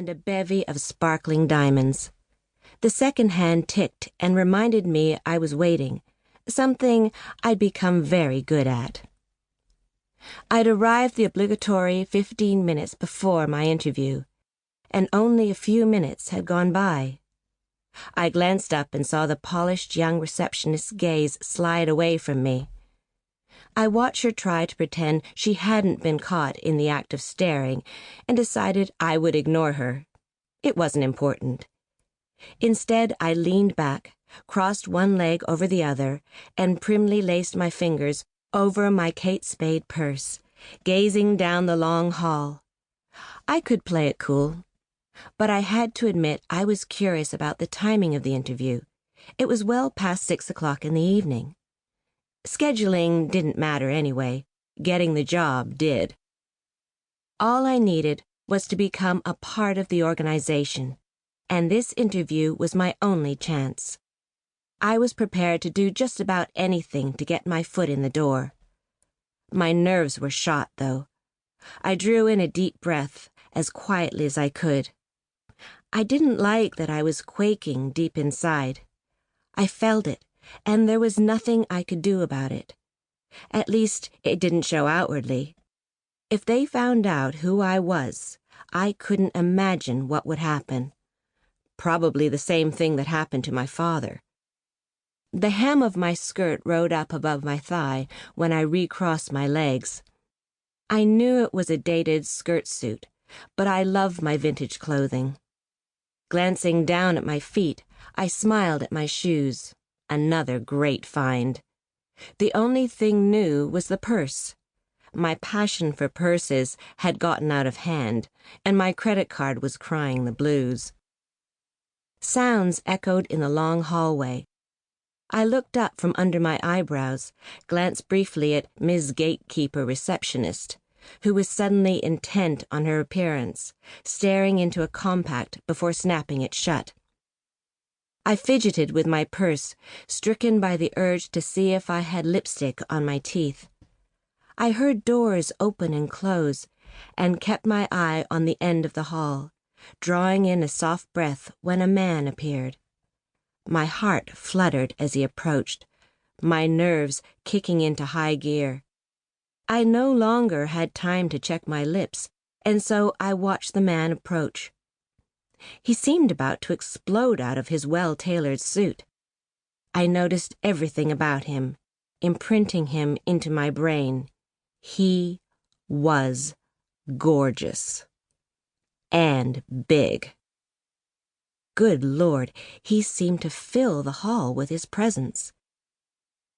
and a bevy of sparkling diamonds. The second hand ticked and reminded me I was waiting, something I'd become very good at. I'd arrived the obligatory 15 minutes before my interview, and only a few minutes had gone by. I glanced up and saw the polished young receptionist's gaze slide away from me. I watched her try to pretend she hadn't been caught in the act of staring and decided I would ignore her. It wasn't important. Instead, I leaned back, crossed one leg over the other, and primly laced my fingers over my Kate Spade purse, gazing down the long hall. I could play it cool, but I had to admit I was curious about the timing of the interview. It was well past 6 o'clock in the evening. Scheduling didn't matter anyway. Getting the job did. All I needed was to become a part of the organization, and this interview was my only chance. I was prepared to do just about anything to get my foot in the door. My nerves were shot, though. I drew in a deep breath, as quietly as I could. I didn't like that I was quaking deep inside. I felt it, and there was nothing I could do about it. At least, it didn't show outwardly. If they found out who I was, I couldn't imagine what would happen. Probably the same thing that happened to my father. The hem of my skirt rode up above my thigh when I recrossed my legs. I knew it was a dated skirt suit, but I loved my vintage clothing. Glancing down at my feet, I smiled at my shoes. Another great find. The only thing new was the purse. My passion for purses had gotten out of hand, and my credit card was crying the blues. Sounds echoed in the long hallway. I looked up from under my eyebrows, glanced briefly at Ms. Gatekeeper Receptionist, who was suddenly intent on her appearance, staring into a compact before snapping it shut. I fidgeted with my purse, stricken by the urge to see if I had lipstick on my teeth. I heard doors open and close, and kept my eye on the end of the hall, drawing in a soft breath when a man appeared. My heart fluttered as he approached, my nerves kicking into high gear. I no longer had time to check my lips, and so I watched the man approach. He seemed about to explode out of his well-tailored suit. I noticed everything about him, imprinting him into my brain. He was gorgeous. And big. Good Lord, he seemed to fill the hall with his presence.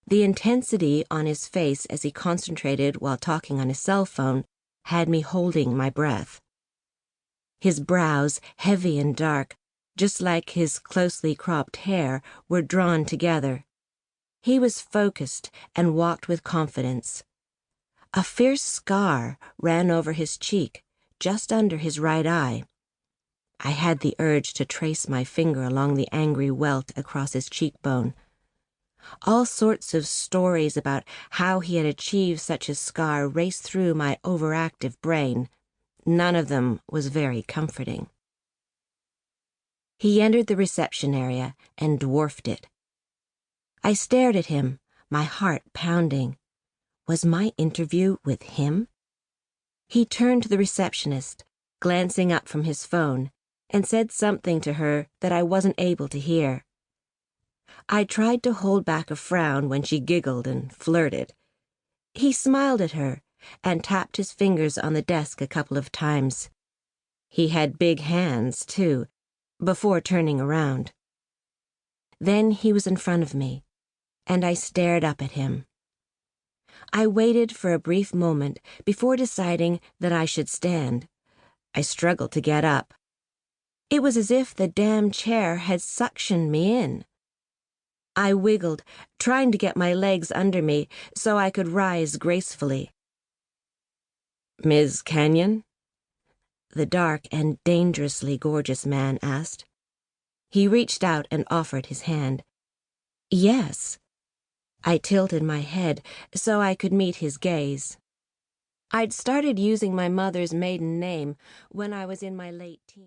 The intensity on his face as he concentrated while talking on his cell phone had me holding my breath. His brows, heavy and dark, just like his closely cropped hair, were drawn together. He was focused and walked with confidence. A fierce scar ran over his cheek, just under his right eye. I had the urge to trace my finger along the angry welt across his cheekbone. All sorts of stories about how he had achieved such a scar raced through my overactive brain. None of them was very comforting. He entered the reception area and dwarfed it. I stared at him, my heart pounding. Was my interview with him? He turned to the receptionist, glancing up from his phone, and said something to her that I wasn't able to hear. I tried to hold back a frown when she giggled and flirted. He smiled at her and tapped his fingers on the desk a couple of times. He had big hands, too, before turning around. Then he was in front of me, and I stared up at him. I waited for a brief moment before deciding that I should stand. I struggled to get up. It was as if the damn chair had suctioned me in. I wiggled, trying to get my legs under me so I could rise gracefully. "Ms. Kenyon?" the dark and dangerously gorgeous man asked. He reached out and offered his hand. "Yes." I tilted my head so I could meet his gaze. I'd started using my mother's maiden name when I was in my late teens.